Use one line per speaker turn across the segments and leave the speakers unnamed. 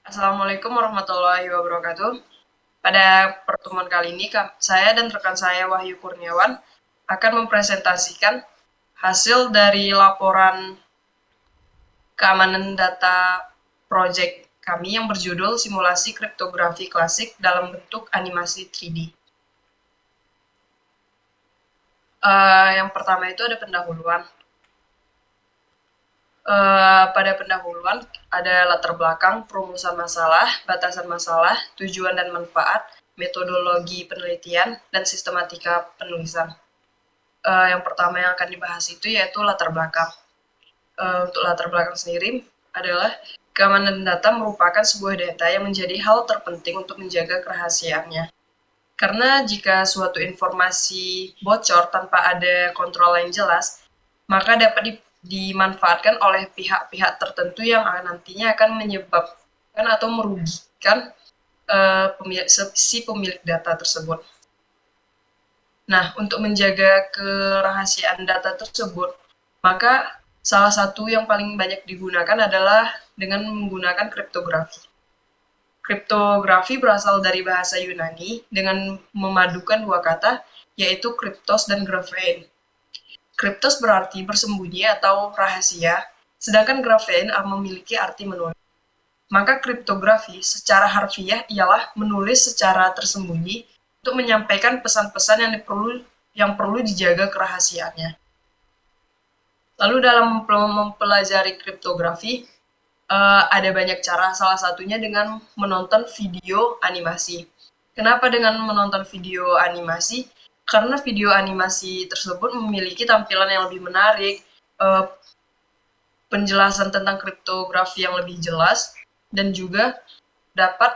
Assalamualaikum warahmatullahi wabarakatuh. Pada pertemuan kali ini, saya dan rekan saya Wahyu Kurniawan akan mempresentasikan hasil dari laporan keamanan data project kami yang berjudul Simulasi Kriptografi Klasik dalam bentuk animasi 3D. Yang pertama itu ada pendahuluan. Pada pendahuluan ada latar belakang, perumusan masalah, batasan masalah, tujuan dan manfaat, metodologi penelitian, dan sistematika penulisan. Yang pertama yang akan dibahas itu yaitu latar belakang. Untuk latar belakang sendiri adalah keamanan data merupakan sebuah data yang menjadi hal terpenting untuk menjaga kerahasiaannya. Karena jika suatu informasi bocor tanpa ada kontrol yang jelas, maka dapat dimanfaatkan oleh pihak-pihak tertentu yang nantinya akan menyebabkan atau merugikan si pemilik data tersebut. Nah, untuk menjaga kerahasiaan data tersebut, maka salah satu yang paling banyak digunakan adalah dengan menggunakan kriptografi. Kriptografi berasal dari bahasa Yunani dengan memadukan dua kata, yaitu kriptos dan graphein. Kriptos berarti bersembunyi atau rahasia, sedangkan graphein memiliki arti menulis. Maka kriptografi secara harfiah ialah menulis secara tersembunyi untuk menyampaikan pesan-pesan yang perlu dijaga kerahasiaannya. Lalu dalam mempelajari kriptografi, ada banyak cara, salah satunya dengan menonton video animasi. Kenapa dengan menonton video animasi? Karena video animasi tersebut memiliki tampilan yang lebih menarik, penjelasan tentang kriptografi yang lebih jelas, dan juga dapat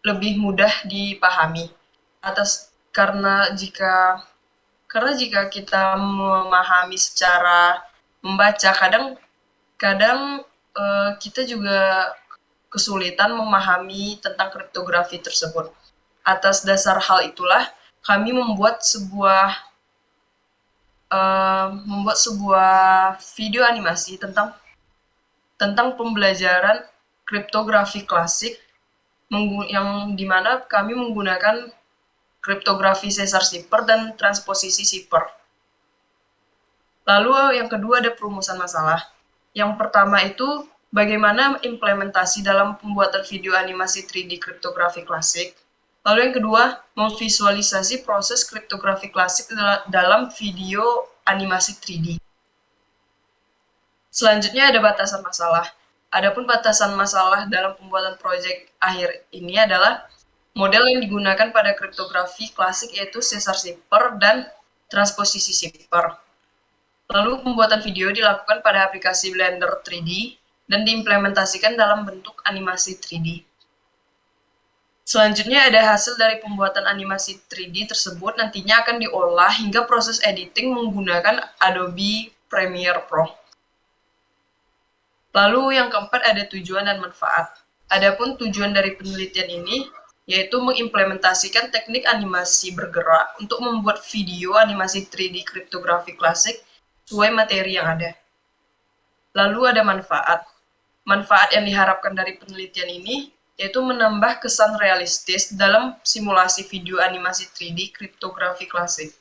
lebih mudah dipahami. Karena jika kita memahami secara membaca, kadang kita juga kesulitan memahami tentang kriptografi tersebut. Atas dasar hal itulah kami membuat sebuah video animasi tentang pembelajaran kriptografi klasik yang dimana kami menggunakan kriptografi Caesar Cipher dan transposisi Cipher. Lalu yang kedua ada perumusan masalah. Yang pertama itu bagaimana implementasi dalam pembuatan video animasi 3D kriptografi klasik. Lalu yang kedua, memvisualisasi proses kriptografi klasik dalam video animasi 3D. Selanjutnya ada batasan masalah. Adapun batasan masalah dalam pembuatan proyek akhir ini adalah model yang digunakan pada kriptografi klasik yaitu Caesar Cipher dan transposisi Cipher. Lalu pembuatan video dilakukan pada aplikasi Blender 3D dan diimplementasikan dalam bentuk animasi 3D. Selanjutnya ada hasil dari pembuatan animasi 3D tersebut nantinya akan diolah hingga proses editing menggunakan Adobe Premiere Pro. Lalu yang keempat ada tujuan dan manfaat. Adapun tujuan dari penelitian ini yaitu mengimplementasikan teknik animasi bergerak untuk membuat video animasi 3D kriptografi klasik sesuai materi yang ada. Lalu ada manfaat. Manfaat yang diharapkan dari penelitian ini yaitu menambah kesan realistis dalam simulasi video animasi 3D kriptografi klasik.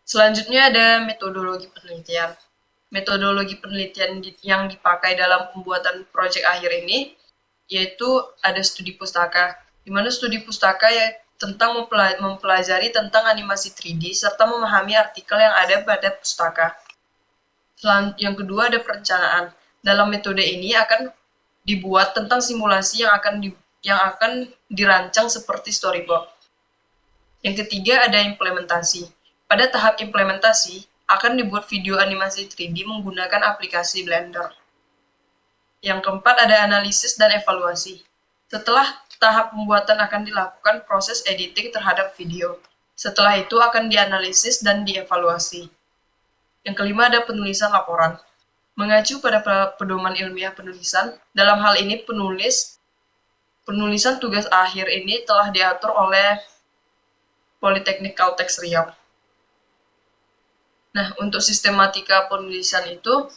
Selanjutnya ada metodologi penelitian. Metodologi penelitian yang dipakai dalam pembuatan proyek akhir ini yaitu ada studi pustaka, di mana studi pustaka ya tentang mempelajari tentang animasi 3D serta memahami artikel yang ada pada pustaka. Yang kedua ada perencanaan. Dalam metode ini akan dibuat tentang simulasi yang akan dirancang seperti storyboard. Yang ketiga ada implementasi. Pada tahap implementasi akan dibuat video animasi 3D menggunakan aplikasi Blender. Yang keempat ada analisis dan evaluasi. Setelah tahap pembuatan akan dilakukan proses editing terhadap video. Setelah itu akan dianalisis dan dievaluasi. Yang kelima ada penulisan laporan. Mengacu pada pedoman ilmiah penulisan, dalam hal ini penulisan tugas akhir ini telah diatur oleh Politeknik Caltech Riau. Nah, untuk sistematika penulisan itu,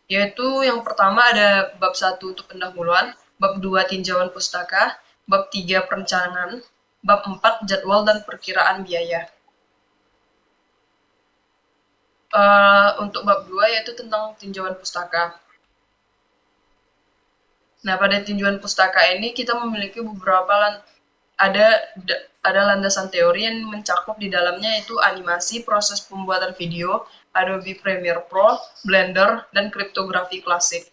yaitu yang pertama ada bab 1 untuk pendahuluan, bab 2 tinjauan pustaka, bab 3 perencanaan, bab 4 jadwal dan perkiraan biaya. Untuk bab 2 yaitu tentang tinjauan pustaka. Nah, pada tinjauan pustaka ini kita memiliki beberapa ada landasan teori yang mencakup di dalamnya, yaitu animasi, proses pembuatan video, Adobe Premiere Pro, Blender, dan kriptografi klasik.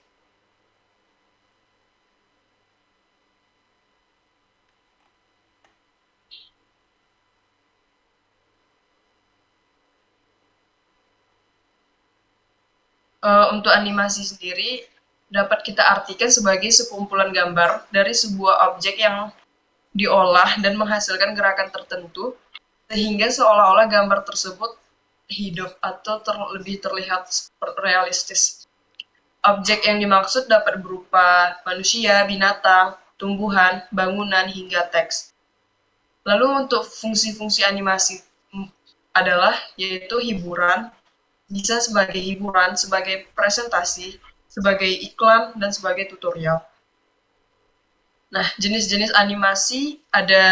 Untuk animasi sendiri dapat kita artikan sebagai sekumpulan gambar dari sebuah objek yang diolah dan menghasilkan gerakan tertentu sehingga seolah-olah gambar tersebut hidup atau lebih terlihat realistis. Objek yang dimaksud dapat berupa manusia, binatang, tumbuhan, bangunan, hingga teks. Lalu untuk fungsi-fungsi animasi adalah yaitu hiburan, bisa sebagai hiburan, sebagai presentasi, sebagai iklan, dan sebagai tutorial. Nah, jenis-jenis animasi ada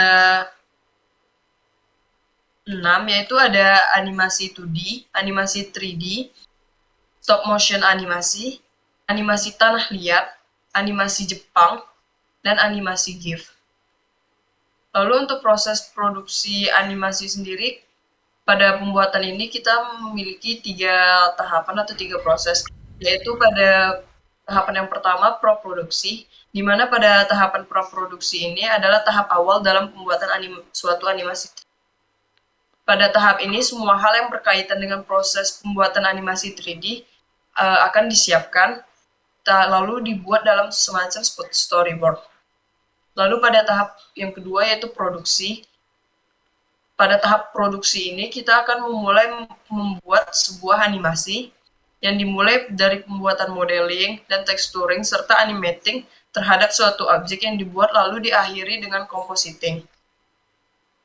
6, yaitu ada animasi 2D, animasi 3D, stop motion animasi, animasi tanah liat, animasi Jepang, dan animasi GIF. Lalu untuk proses produksi animasi sendiri, pada pembuatan ini kita memiliki 3 tahapan atau 3 proses, yaitu pada tahapan yang pertama praproduksi, di mana pada tahapan praproduksi ini adalah tahap awal dalam pembuatan suatu animasi. Pada tahap ini semua hal yang berkaitan dengan proses pembuatan animasi 3D akan disiapkan, lalu dibuat dalam semacam storyboard. Lalu pada tahap yang kedua yaitu produksi. Pada tahap produksi ini kita akan memulai membuat sebuah animasi yang dimulai dari pembuatan modeling dan texturing serta animating terhadap suatu objek yang dibuat lalu diakhiri dengan compositing.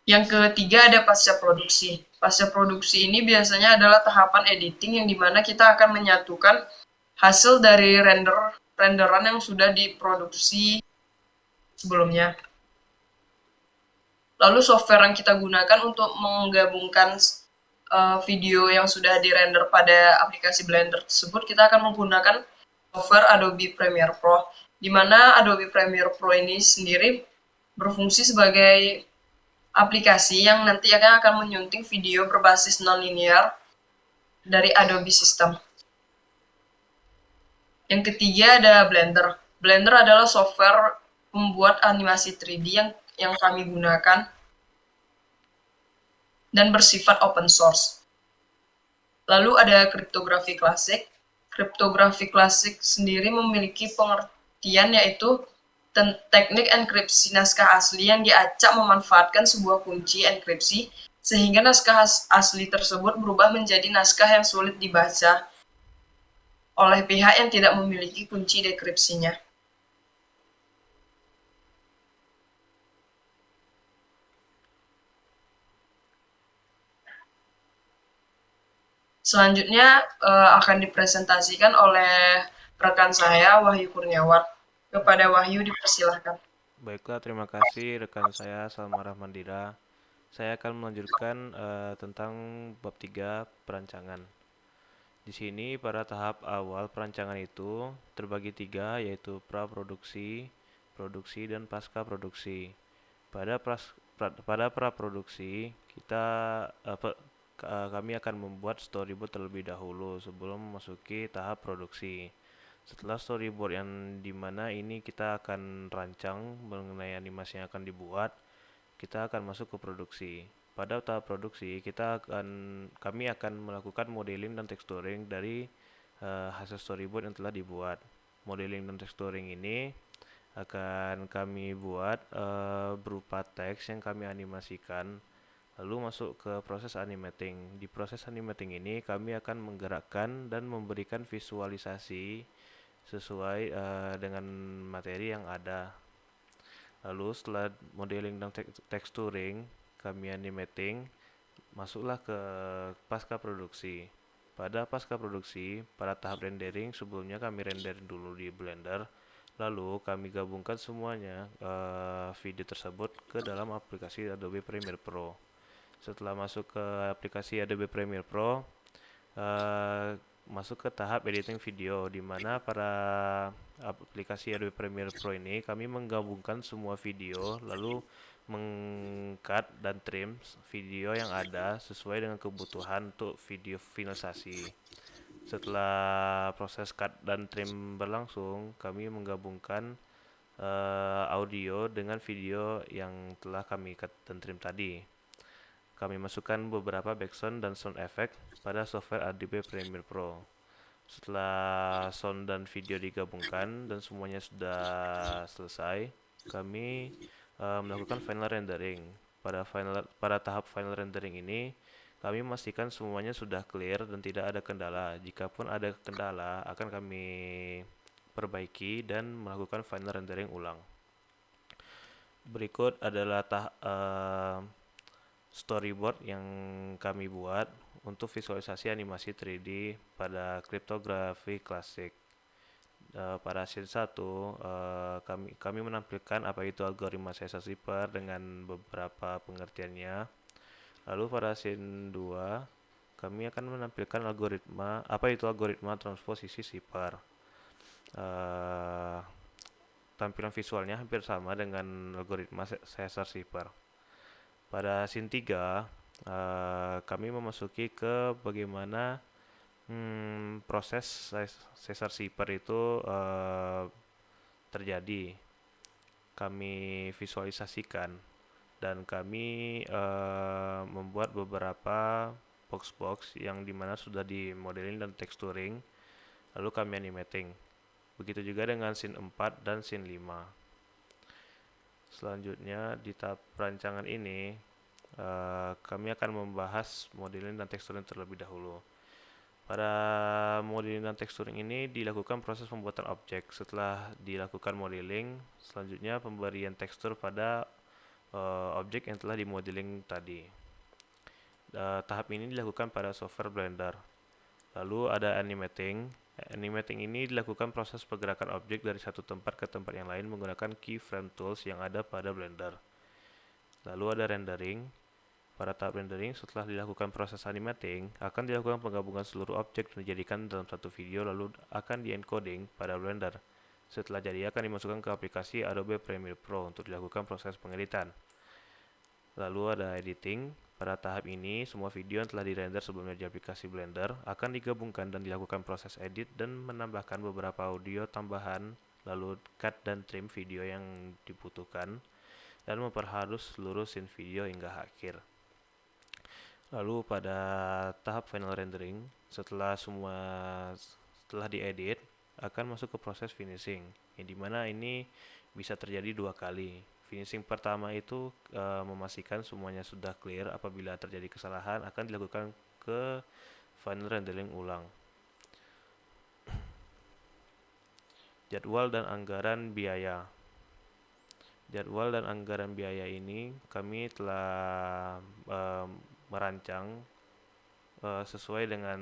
Yang ketiga ada pasca produksi. Pasca produksi ini biasanya adalah tahapan editing yang dimana kita akan menyatukan hasil dari renderan yang sudah diproduksi sebelumnya. Lalu software yang kita gunakan untuk menggabungkan video yang sudah dirender pada aplikasi Blender tersebut, kita akan menggunakan software Adobe Premiere Pro, di mana Adobe Premiere Pro ini sendiri berfungsi sebagai aplikasi yang nanti akan menyunting video berbasis non-linear dari Adobe System. Yang ketiga ada Blender. Blender adalah software pembuat animasi 3D yang kami gunakan dan bersifat open source. Lalu ada kriptografi klasik. Kriptografi klasik sendiri memiliki pengertian yaitu teknik enkripsi naskah asli yang diacak memanfaatkan sebuah kunci enkripsi sehingga naskah asli tersebut berubah menjadi naskah yang sulit dibaca oleh pihak yang tidak memiliki kunci dekripsinya. Selanjutnya akan dipresentasikan oleh rekan saya, Wahyu Kurniawan. Kepada Wahyu dipersilahkan.
Baiklah, terima kasih rekan saya Salma Rahmandira. Saya akan melanjutkan tentang bab 3 perancangan. Di sini pada tahap awal perancangan itu terbagi 3, yaitu praproduksi, produksi, dan pasca produksi. Pada praproduksi kami akan membuat storyboard terlebih dahulu sebelum memasuki tahap produksi. Setelah storyboard yang dimana ini kita akan rancang mengenai animasi yang akan dibuat, kita akan masuk ke produksi. Pada tahap produksi kami akan melakukan modeling dan texturing dari hasil storyboard yang telah dibuat. Modeling dan texturing ini akan kami buat berupa teks yang kami animasikan, lalu masuk ke proses animating. Di proses animating ini kami akan menggerakkan dan memberikan visualisasi sesuai dengan materi yang ada. Lalu setelah modeling dan texturing kami animating, masuklah ke pasca produksi. Pada pasca produksi, pada tahap rendering sebelumnya kami render dulu di Blender. Lalu kami gabungkan semuanya video tersebut ke dalam aplikasi Adobe Premiere Pro. Setelah masuk ke aplikasi Adobe Premiere Pro, masuk ke tahap editing video, di mana pada aplikasi Adobe Premiere Pro ini kami menggabungkan semua video, lalu meng-cut dan trim video yang ada sesuai dengan kebutuhan untuk video finalisasi. Setelah proses cut dan trim berlangsung, kami menggabungkan audio dengan video yang telah kami cut dan trim tadi. Kami masukkan beberapa background dan sound effect pada software Adobe Premiere Pro. Setelah sound dan video digabungkan dan semuanya sudah selesai, kami melakukan final rendering. Pada tahap final rendering ini, kami memastikan semuanya sudah clear dan tidak ada kendala. Jikapun ada kendala, akan kami perbaiki dan melakukan final rendering ulang. Berikut adalah storyboard yang kami buat untuk visualisasi animasi 3D pada kriptografi klasik. Pada scene 1, kami menampilkan apa itu algoritma Caesar Zipper dengan beberapa pengertiannya. Lalu pada scene 2, kami akan menampilkan apa itu algoritma transposisi Zipper. Tampilan visualnya hampir sama dengan algoritma Caesar Zipper. Pada scene 3, kami memasuki ke bagaimana proses Caesar Zipper itu terjadi. Kami visualisasikan dan kami membuat beberapa box-box yang dimana sudah di modeling dan texturing, lalu kami animating. Begitu juga dengan scene 4 dan scene 5. Selanjutnya di tahap perancangan ini, kami akan membahas modeling dan texturing terlebih dahulu. Pada modeling dan texturing ini dilakukan proses pembuatan objek. Setelah dilakukan modeling, selanjutnya pemberian tekstur pada objek yang telah dimodeling tadi. Tahap ini dilakukan pada software Blender. Lalu ada animating. Animating ini dilakukan proses pergerakan objek dari satu tempat ke tempat yang lain menggunakan keyframe tools yang ada pada Blender. Lalu ada rendering. Pada tahap rendering, setelah dilakukan proses animating, akan dilakukan penggabungan seluruh objek dan dijadikan dalam satu video, lalu akan di-encoding pada Blender. Setelah jadi, akan dimasukkan ke aplikasi Adobe Premiere Pro untuk dilakukan proses pengeditan. Lalu ada editing. Pada tahap ini, semua video yang telah dirender sebelumnya di aplikasi Blender akan digabungkan dan dilakukan proses edit dan menambahkan beberapa audio tambahan, lalu cut dan trim video yang dibutuhkan, dan memperhalus seluruh scene video hingga akhir. Lalu pada tahap final rendering, setelah diedit, akan masuk ke proses finishing, yang dimana ini bisa terjadi 2 kali. Finishing pertama itu memastikan semuanya sudah clear. Apabila terjadi kesalahan, akan dilakukan ke final rendering ulang. Jadwal dan anggaran biaya. Jadwal dan anggaran biaya ini kami telah merancang sesuai dengan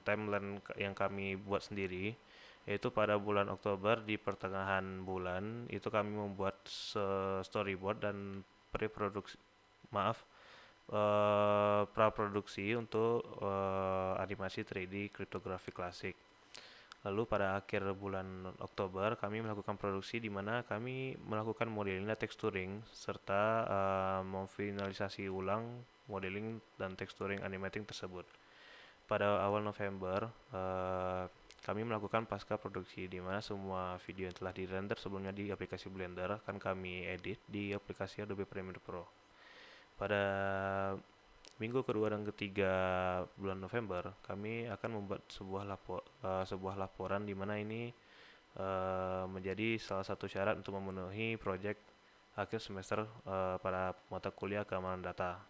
timeline yang kami buat sendiri, yaitu pada bulan Oktober di pertengahan bulan itu kami membuat storyboard dan praproduksi untuk animasi 3D kriptografi klasik. Lalu pada akhir bulan Oktober kami melakukan produksi di mana kami melakukan modeling dan texturing serta memfinalisasi ulang modeling dan texturing animating tersebut. Pada awal November kami melakukan pasca produksi di mana semua video yang telah dirender sebelumnya di aplikasi Blender akan kami edit di aplikasi Adobe Premiere Pro. Pada minggu kedua dan ketiga bulan November, kami akan membuat sebuah laporan di mana ini menjadi salah satu syarat untuk memenuhi proyek akhir semester pada mata kuliah keamanan data.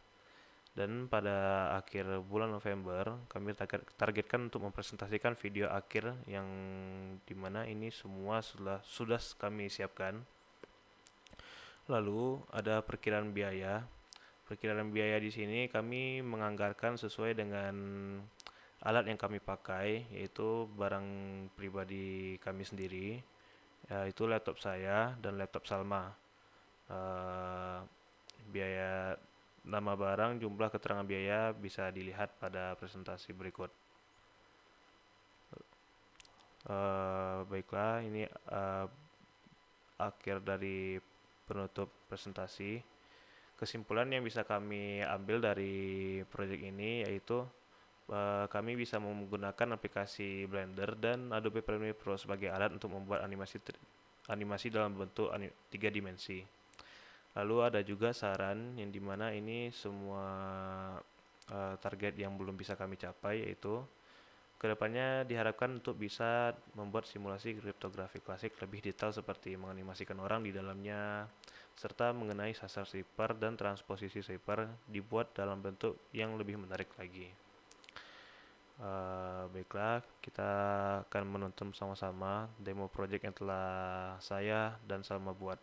Dan pada akhir bulan November, kami targetkan untuk mempresentasikan video akhir yang dimana ini semua sudah kami siapkan. Lalu ada perkiraan biaya. Perkiraan biaya di sini kami menganggarkan sesuai dengan alat yang kami pakai, yaitu barang pribadi kami sendiri. Itu laptop saya dan laptop Salma. Eh, biaya nama barang, jumlah keterangan biaya bisa dilihat pada presentasi berikut. Baiklah, ini akhir dari penutup presentasi. Kesimpulan yang bisa kami ambil dari proyek ini yaitu kami bisa menggunakan aplikasi Blender dan Adobe Premiere Pro sebagai alat untuk membuat animasi dalam bentuk 3 dimensi. Lalu ada juga saran yang dimana ini semua target yang belum bisa kami capai, yaitu kedepannya diharapkan untuk bisa membuat simulasi kriptografi klasik lebih detail seperti menganimasikan orang di dalamnya, serta mengenai sasar zipper dan transposisi zipper dibuat dalam bentuk yang lebih menarik lagi. Baiklah, kita akan menonton sama-sama demo project yang telah saya dan Salma buat.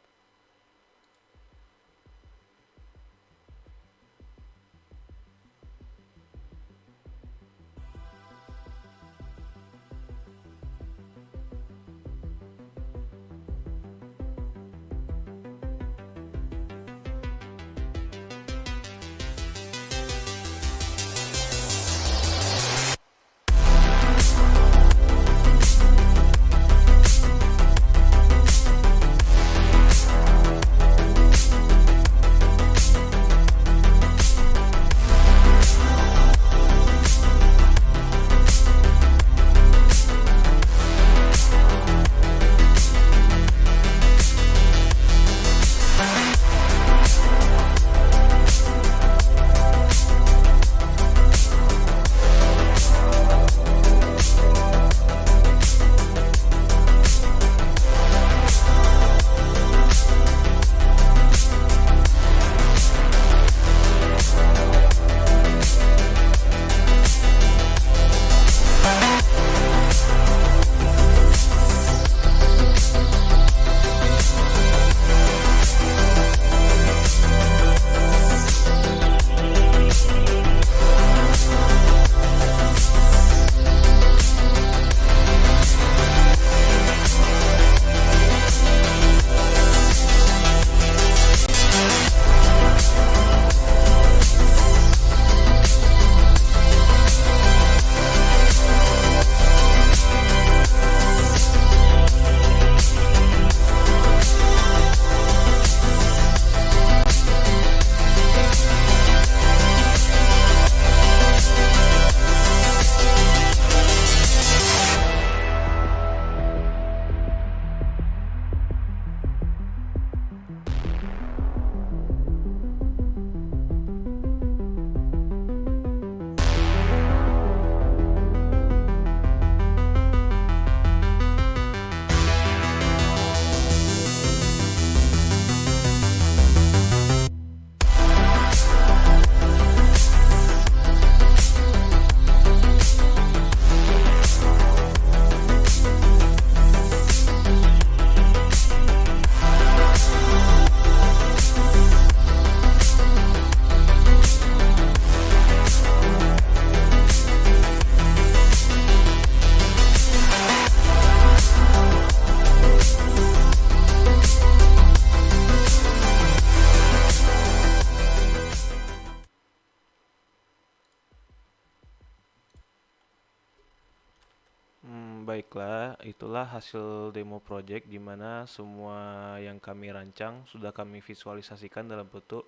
Baiklah, itulah hasil demo project di mana semua yang kami rancang sudah kami visualisasikan dalam bentuk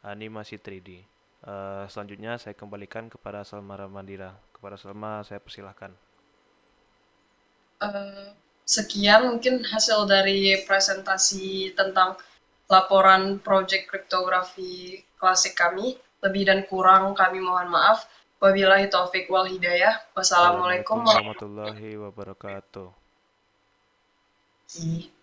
animasi 3D. Selanjutnya saya kembalikan kepada Salma Ramadira. Kepada Salma saya persilahkan.
Sekian mungkin hasil dari presentasi tentang laporan proyek kriptografi klasik kami. Lebih dan kurang kami mohon maaf. Wabillahi taufik wal hidayah. Wassalamualaikum
Assalamualaikum warahmatullahi wabarakatuh.
warahmatullahi wabarakatuh.